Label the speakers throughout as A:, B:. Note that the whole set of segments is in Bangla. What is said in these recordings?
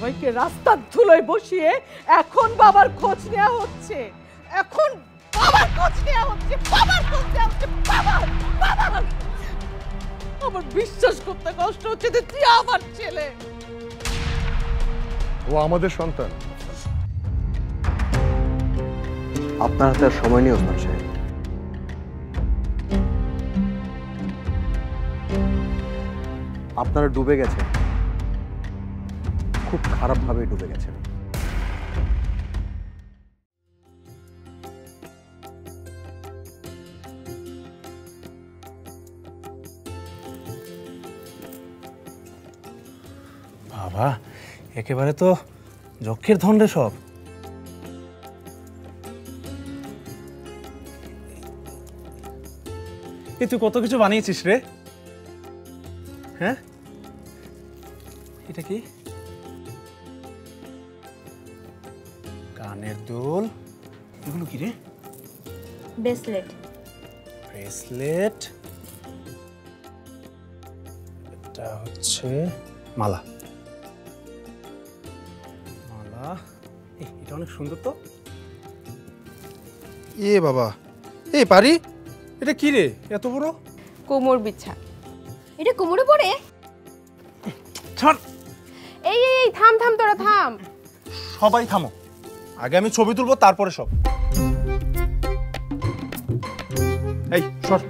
A: জামাইকে রাস্তার ধুলোয় বসিয়ে এখন বাবার খোঁজ নেওয়া হচ্ছে। এখন বাবার খোঁজ নেওয়া হচ্ছে, বাবার খোঁজ নেওয়া হচ্ছে, বাবার বাবার। আমার বিশ্বাস করতে কষ্ট হচ্ছে যে তুই আমার ছেলে।
B: ও আমাদের সন্তান।
C: আপনার হাতে আর সময় নেই ওসমান সাহেব। আপনারা ডুবে গেছেন, খুব খারাপভাবে ডুবে গেছেন।
D: বাবা একেবারে তো যক্ষের ধন রে সব। তুই কত কিছু বানিয়েছিস রে। হ্যাঁ এটা কি? কানের দুল। এগুলো কি রে?
E: ব্রেসলেট।
D: ব্রেসলেট। এটা হচ্ছে মালা। মালা এটা অনেক সুন্দর তো। এ বাবা এই পারি, এটা কি রে এত বড়?
E: কোমর বিছা। এটা কোমরে পড়ে?
D: ছাড়।
E: এই এই এই থাম থাম, তোরা থাম।
D: সবাই থামো, আগে আমি ছবি তুলবো তারপরে সব। এই সর।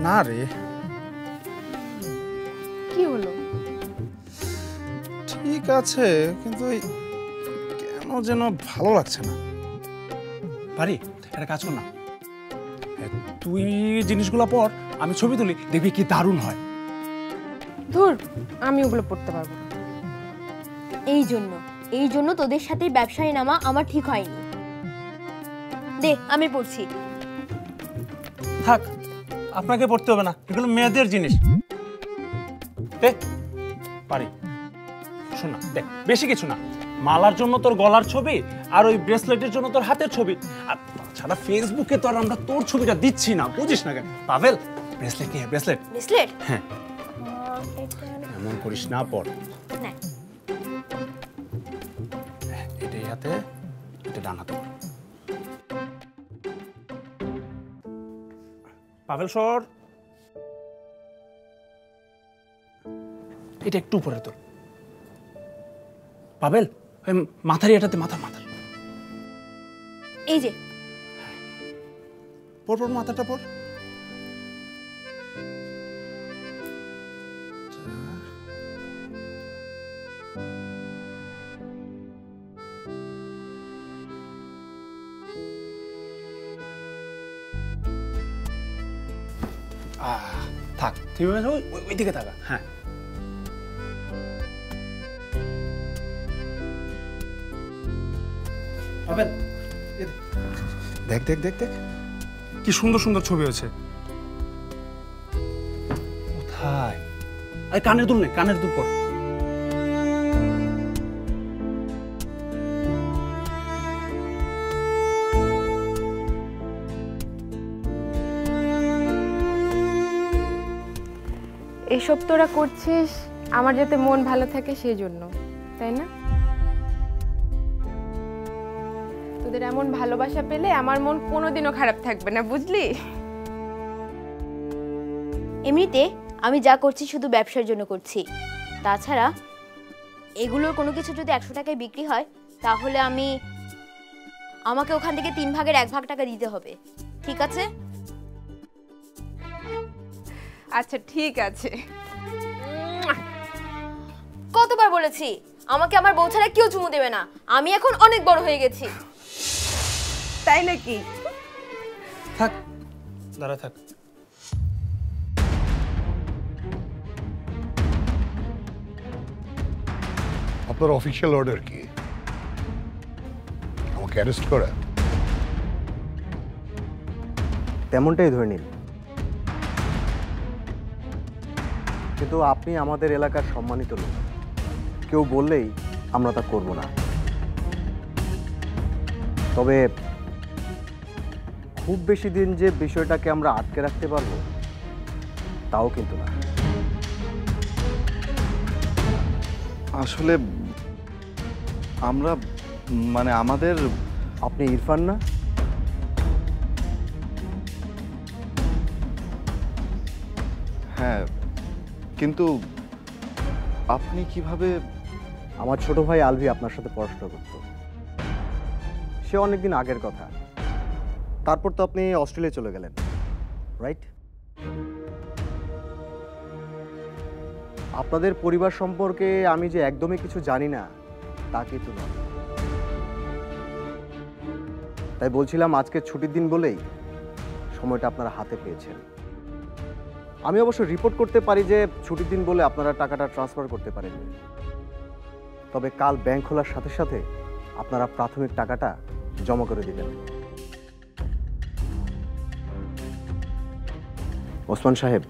D: না রে,
E: কি হলো?
D: ঠিক আছে কিন্তু কেন যেন ভালো লাগছে না। পারি একটা কাজ কর না, তুই জিনিসগুলো পর, আমি ছবি তুলি, দেখবি কি দারুণ হয়।
E: ধুর, আমি ওগুলো পড়তে পারবো না। এই জন্য তোদের সাথে ব্যবসায় নামা আমার ঠিক হয়নি। দে আমি পড়ছি।
D: থাক, আপনাকে পড়তে হবে না, এগুলো মেয়েদের জিনিস। পারি শোন না, দেখ বেশি কিছু না, মালার জন্য তোর গলার ছবি আর ওই ব্রেসলেটের জন্য তোর হাতের ছবি। আর তাছাড়া ফেসবুকে তো আর আমরা তোর ছবিটা দিচ্ছি না, বুঝিস না কেন? পাভেল ব্রেসলেট কি? Bracelet
E: bracelet?
D: হ্যাঁ। এমন করিস না, পড়। এটাই হাতে, এটা ডান হাতে। পাভেল সর। এটা একটু উপরে তোর। পাভেল মাথার এটাতে, মাথার
E: এই যে
D: পর পর মাথাটা পর। থাক, ঠিক আছে, ওই দিকে থাকা। হ্যাঁ দেখ দেখ দেখ দেখ কি সুন্দর সুন্দর ছবি হয়েছে। কোথায়? আরে কানের দুল নেই, কানের দুল পর।
E: এসব তোরা করছিস আমার যাতে মন ভালো থাকে সেই জন্য, তাই না? তোদের এমন ভালোবাসা পেলে আমার মন কোনোদিনও খারাপ থাকবে না, বুঝলি?
F: এমনিতে আমি যা করছি শুধু ব্যবসার জন্য করছি। তাছাড়া এগুলোর কোনো কিছু যদি 100 টাকায় বিক্রি হয় তাহলে আমাকে ওখান থেকে 3 ভাগের 1 ভাগ টাকা দিতে হবে, ঠিক আছে?
E: আচ্ছা ঠিক আছে।
F: কতবার বলেছি আমাকে আমার বউ ছাড়া কেউ চুমু দেবে না, আমি এখন অনেক বড় হয়ে গেছি।
E: তাই নাকি?
D: থাক, দাঁড়া থাক।
B: আপনার অফিসিয়াল অর্ডার কি? আমাকে আমাকে অ্যারেস্ট করা?
C: তেমনটাই ধরে নিন, কিন্তু আপনি আমাদের এলাকার সম্মানিত লোক, কেউ বললেই আমরা তা করব না। তবে খুব বেশি দিন যে বিষয়টাকে আমরা আটকে রাখতে পারবো তাও কিন্তু না।
G: আসলে আমরা মানে আমাদের
C: আপনি ইরফান না?
G: হ্যাঁ, কিন্তু আপনি কিভাবে?
C: আমার ছোট ভাই আলভি আপনার সাথে পড়াশোনা করত, সে অনেকদিন আগের কথা। তারপর তো আপনি অস্ট্রেলিয়া চলে গেলেন, রাইট? আপনাদের পরিবার সম্পর্কে আমি যে একদমই কিছু জানি না তা কিন্তু নয়। তাই বলছিলাম আজকে ছুটির দিন বলেই সময়টা আপনারা হাতে পেয়েছেন। আমি অবশ্য রিপোর্ট করতে পারি যে ছুটির দিন বলে আপনারা টাকাটা ট্রান্সফার করতে পারেননি, তবে কাল ব্যাংক খোলার সাথে সাথে আপনারা প্রাথমিক টাকাটা জমা করে দিবেন। ওসমান সাহেব,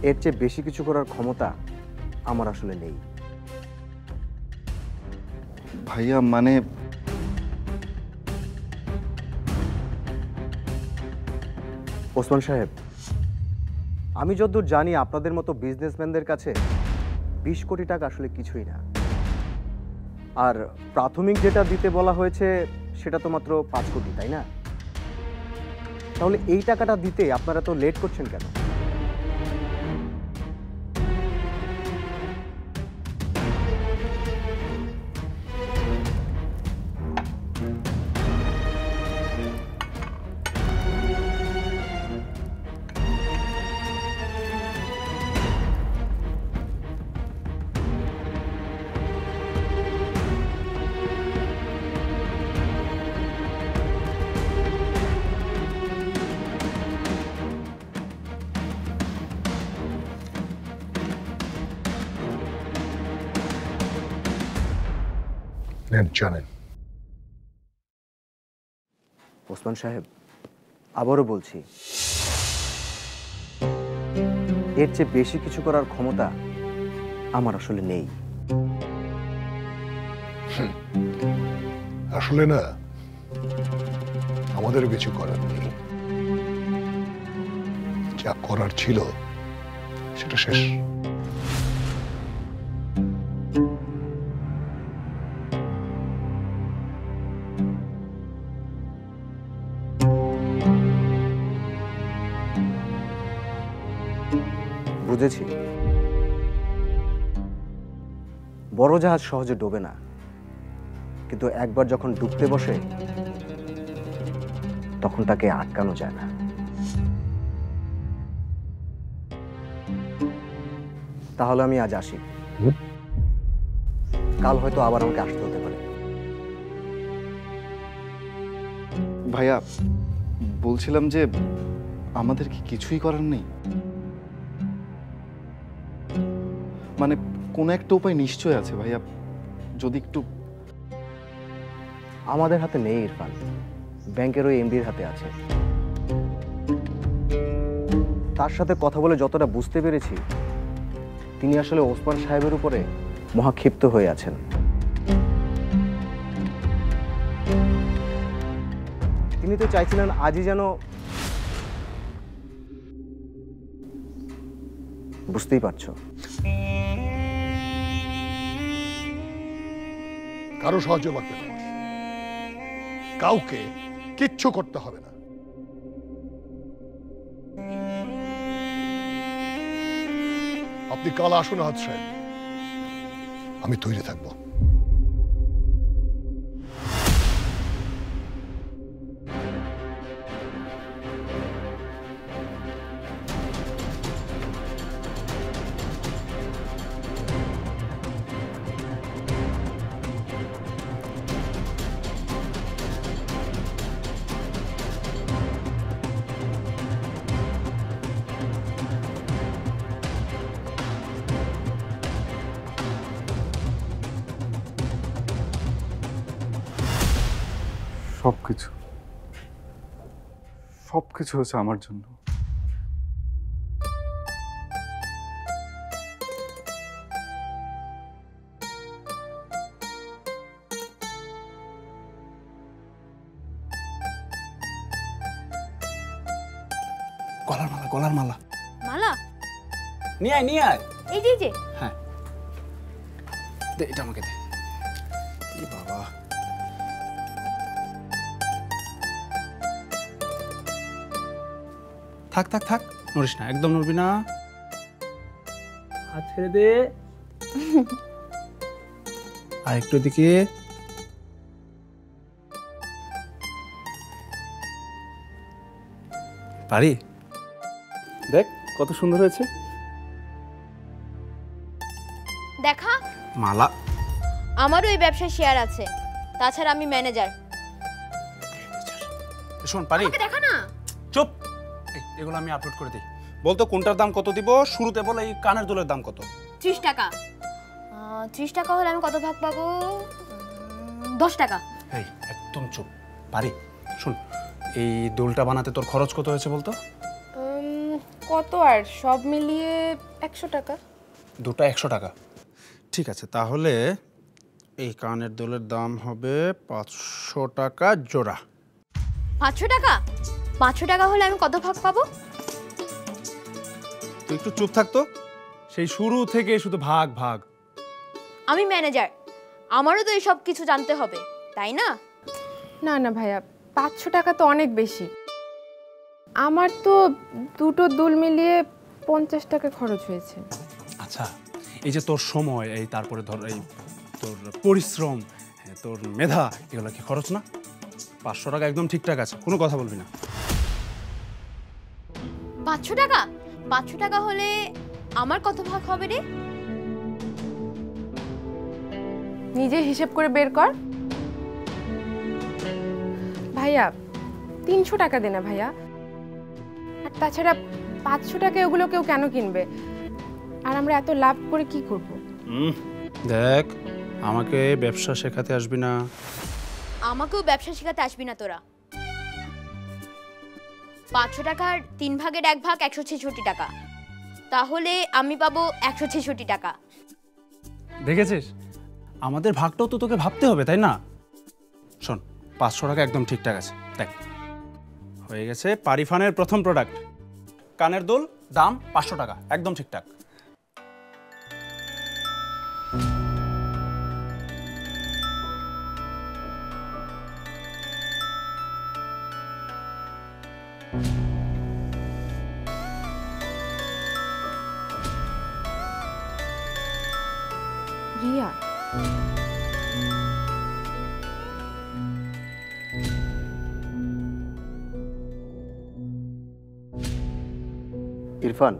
C: এর চেয়ে বেশি কিছু করার ক্ষমতা আমার আসলে নেই।
G: ভাইয়া মানে
C: ওসমান সাহেব, আমি যতদূর জানি আপনাদের মতো বিজনেসম্যানদের কাছে 20 কোটি টাকা আসলে কিছুই না। আর প্রাথমিক যেটা দিতে বলা হয়েছে সেটা তো মাত্র 5 কোটি, তাই না? তাহলে এই টাকাটা দিতে আপনারা তো লেট করছেন কেন?
B: জানেন
C: ওসমান সাহেব, আবারও বলছি, এর চেয়ে বেশি কিছু করার ক্ষমতা আমার আসলে নেই।
B: আসলে না, আমাদেরও কিছু করার নেই। যা করার ছিল সেটা শেষ।
C: বুঝেছি, বড় জাহাজ সহজে ডোবে না, কিন্তু একবার যখন ডুবতে বসে তখন তাকে আটকানো যায় না। তাহলে আমি আজ আসি, কাল হয়তো আবার আমাকে আসতে হতে পারে।
G: ভাইয়া বলছিলাম যে আমাদের কি কিছুই করার নেই? মানে কোন একটা উপায় নিশ্চয় আছে ভাইয়া, যদি একটু।
C: আমাদের হাতে নেই ইরফান, ব্যাংকের ওই এমডির হাতে আছে। তার সাথে কথা বলে যতটা বুঝতে পেরেছি, তিনি আসলে ওসমান সাহেবের উপরে মহাক্ষিপ্ত হয়ে আছেন। তিনি তো চাইছিলেন আজই যেন, বুঝতেই পারছো।
B: কারো সাহায্য লাগবে না, কাউকে কিচ্ছু করতে হবে না। আপনি কাল আসুন আহাদ সাহেব, আমি তৈরি থাকবো।
G: সব কিছু হচ্ছে আমার জন্য।
D: গলার মালা
F: মালা
D: নিয়ে আয়
F: এই যে এই যে
D: হ্যাঁ দে, এটা আমাকে দে। এ বাবা, থাক নড়িস না, একদম নড়বি না, হাত ছেড়ে দে। আর একটু দিকে, পারি? দেখ কত সুন্দর হয়েছে।
F: দেখা,
D: মালা
F: আমারও এই ব্যবসায় শেয়ার আছে, তাছাড়া আমি ম্যানেজার।
D: শোন পারি,
F: আমাকে দেখা না।
D: চুপ, এগুলো আমি আপলোড করে দিই। বলতো কোনটার দাম কত দিব? শুরুতে বল এই কানের দুলের দাম কত?
F: 30 টাকা। 30 টাকা হলে আমি কত ভাগ পাবো? 10 টাকা।
D: এই একদম চুপ পারি। শোন, এই দুলটা বানাতে তোর খরচ কত হয়েছে বলতো?
E: কত আর সব মিলিয়ে 100 টাকা।
D: দুটো 100 টাকা। ঠিক আছে, তাহলে এই কানের দুলের দাম হবে 500 টাকা জোড়া।
F: 500 টাকা? 500 টাকা হলে আমি কত ভাগ পাবো?
D: তুই একটু চুপ থাকতো, সেই শুরু থেকে শুধু ভাগ ভাগ।
F: আমি ম্যানেজার, আমারও তো এসব কিছু জানতে হবে, তাই না?
E: না না ভাইয়া, 500 টাকা তো অনেক বেশি। আমার তো দুটো দুল মিলিয়ে 50 টাকা খরচ হয়েছে।
D: আচ্ছা, এই যে তোর সময়, এই তারপরে ধর এই তোর পরিশ্রম, তোর মেধা, এগুলো কি খরচ না? 500 টাকা একদম ঠিকঠাক আছে, কোনো কথা বলবি না।
F: 500 টাকা? 500 টাকা হলে আমার কত ভাগ হবে রে?
E: নিজে হিসেব করে বের কর। ভাইয়া 300 টাকা দে না ভাইয়া। আর তাছাড়া 500 টাকা ওগুলো কেউ কেন কিনবে? আর আমরা এত লাভ করে কি করব?
D: দেখ, আমাকে ব্যবসা শেখাতে আসবি না।
F: আমাকেও ব্যবসা শেখাতে আসবি না তোরা। 500 টাকার 3 ভাগের 1 ভাগ 166 টাকা, তাহলে আমি পাবো 166 টাকা।
D: দেখেছিস, আমাদের ভাগটাও তো তোকে ভাবতে হবে, তাই না? শোন, 500 টাকা একদম ঠিকঠাক আছে। দেখ, হয়ে গেছে পারিফানের প্রথম প্রোডাক্ট, কানের দুল, দাম 500 টাকা, একদম ঠিকঠাক।
E: রিয়া,
C: ইরফান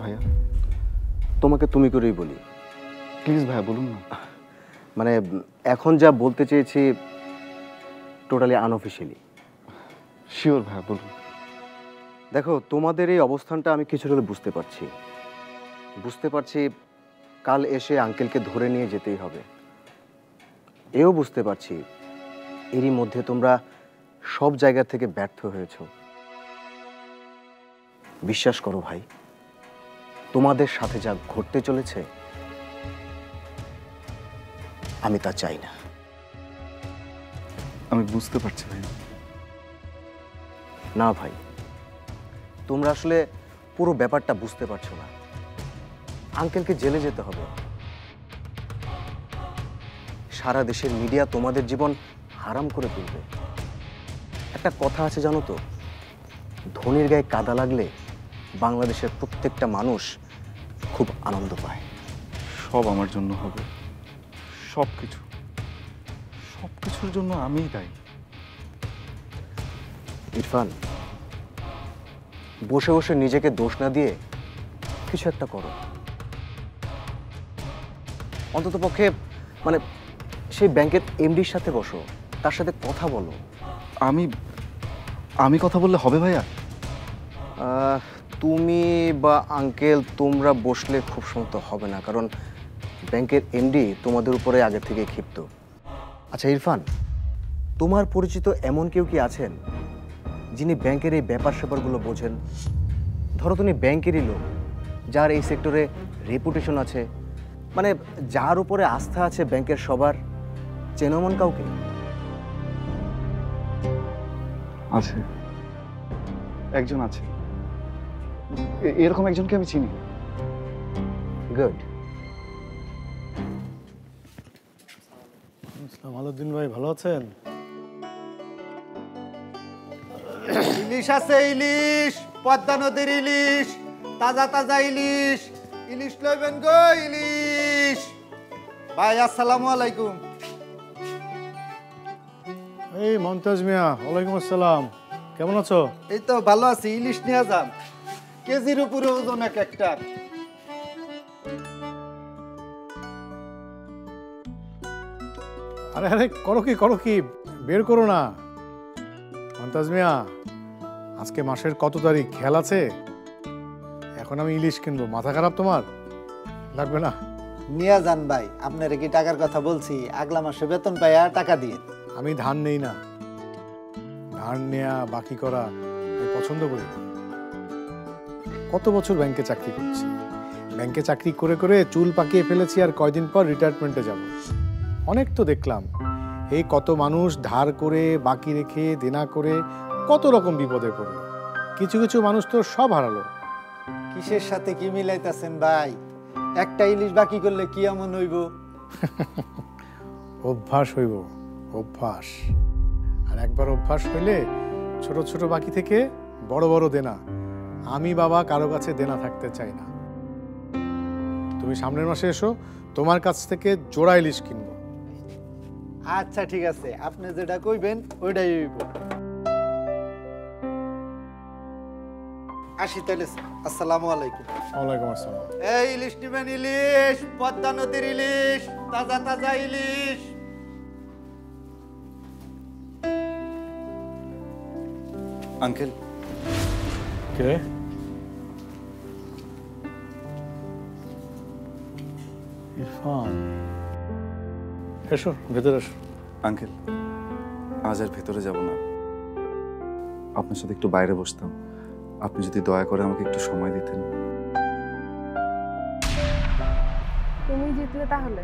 G: ভাইয়া
C: তোমাকে তুমি করেই বলি।
G: প্লিজ ভাইয়া বলুন না।
C: মানে এখন যা বলতে চেয়েছি টোটালি আনঅফিশিয়ালি।
G: শিওর ভাইয়া বলুন।
C: দেখো, তোমাদের এই অবস্থানটা আমি কিছুটা হলে বুঝতে পারছি কাল এসে আঙ্কেলকে ধরে নিয়ে যেতেই হবে। এও বুঝতে পারছি এরই মধ্যে তোমরা সব জায়গা থেকে ব্যর্থ হয়েছ। বিশ্বাস করো ভাই, তোমাদের সাথে যা ঘটতে চলেছে আমি তা চাই না।
G: আমি বুঝতে পারছি ভাইয়া।
C: না ভাই, তোমরা আসলে পুরো ব্যাপারটা বুঝতে পারছো না। আঙ্কেলকে জেলে যেতে হবে। সারা দেশের মিডিয়া তোমাদের জীবন হারাম করে তুলবে। একটা কথা আছে জানো তো, ধনির গায়ে কাদা লাগলে বাংলাদেশের প্রত্যেকটা মানুষ খুব আনন্দ পায়।
G: সব আমার জন্য হবে, সব কিছুর জন্য আমিই দায়ী।
C: ইরফান, বসে বসে নিজেকে দোষ না দিয়ে কিছু একটা করো। অন্তত পক্ষে মানে সেই ব্যাংকের এমডির সাথে বসো, তার সাথে কথা বলো।
G: আমি কথা বললে হবে ভাইয়া?
C: তুমি বা আঙ্কেল তোমরা বসলে খুব সম্ভবত হবে না, কারণ ব্যাংকের এমডি তোমাদের উপরে আগে থেকে ক্ষিপ্ত। আচ্ছা ইরফান, তোমার পরিচিত এমন কেউ কি আছেন যিনি ব্যাংকের এই ব্যাপার স্যাপারগুলো বোঝেন? ধরো তুমি ব্যাংকেরই লোক, যার এই সেক্টরে রেপুটেশন আছে, মানে যার উপরে আস্থা আছে ব্যাংকের সবার, চেনো এমন কাউকে?
G: আছে, একজন আছে, এরকম একজনকে আমি চিনি।
C: গুড।
H: মালুদ্দিন ভাই ভালো আছেন?
I: ইলিশ আছে, ইলিশ, পদ্মা নদীর ইলিশ, তাজা তাজা ইলিশ। ইলিশ লইবেন গো, ইলিশ। ভাই আসসালামু আলাইকুম।
H: এই মমতাজ মিয়া, ওয়ালাইকুম আসসালাম, কেমন আছো?
I: এই তো ভালো আছি। ইলিশ নিয়ে যান, কেজির উপরে ওজন এক একটা।
H: আরে আরে করো কি বের করো না। মমতাজ মিয়া, আজকে মাসের কত তারিখ খেয়াল আছে? এখন আমি ইলিশ কিনবো, মাথা খারাপ তোমার? লাগবে না?
I: নিয়ে যান ভাই, আপনারা কি টাকার কথা বলছি? আগলা মাসে বেতন পাইয়া টাকা দিয়ে।
H: আমি ধার নেই না, ধার নেয়া বাকি করা আমি পছন্দ করি না। কত বছর ব্যাংকে চাকরি করছি, ব্যাংকে চাকরি করে করে চুল পাকিয়ে ফেলেছি, আর কয়দিন পর রিটায়ারমেন্টে যাব। অনেক তো দেখলাম, এই কত মানুষ ধার করে বাকি রেখে দেনা করে কত রকম বিপদে পড়লো। কিছু কিছু মানুষ তো সব হারালো।
I: কিসের সাথে কি মিলাইতেছেন ভাই? একটা ইলিশ বাকি করলে কি এমন হইব?
H: অভ্যাস হইব, অভ্যাস। আর একবার অভ্যাস হইলে ছোট ছোট বাকি থেকে বড় বড় দেনা। আমি বাবা কারো কাছে দেনা থাকতে চাই না। তুমি সামনের মাসে এসো, তোমার কাছ থেকে জোড়া ইলিশ কিনবো।
I: আচ্ছা ঠিক আছে, আপনি যেটা কইবেন ওইটাই হইব। আসি তাহলে, আসসালামু আলাইকুম।
H: ওয়ালাইকুম আসসালাম।
I: এই ইলিশ নিবেন, ইলিশ, পদ্মা নদীর ইলিশ, তাজা তাজা ইলিশ।
G: আঙ্কেল,
H: কে? ইরফান, এসো ভেতরে এসো।
G: আঙ্কেল, আজ আর ভেতরে যাব না, আপনার সাথে একটু বাইরে বসতাম। আপনি যদি দয়া করে আমাকে একটু সময় দিতেন।
E: তুমি জিতলে তাহলে?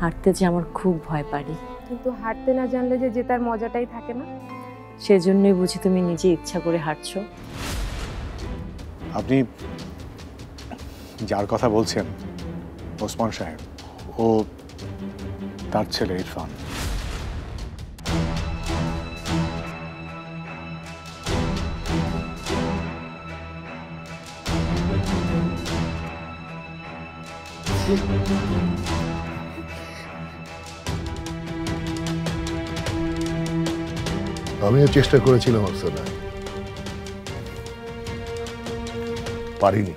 J: হাঁটতে যে আমার খুব ভয় পারি,
E: কিন্তু হাঁটতে না জানলে যে জেতার মজাটাই থাকে না।
J: সেজন্যই বুঝি তুমি নিজে ইচ্ছা করে হাঁটছো।
H: আপনি যার কথা বলছেন ওসমান সাহেব, ও তার ছেলে ইরফান।
B: আমিও চেষ্টা করেছিলাম, আফসানা, পারিনি।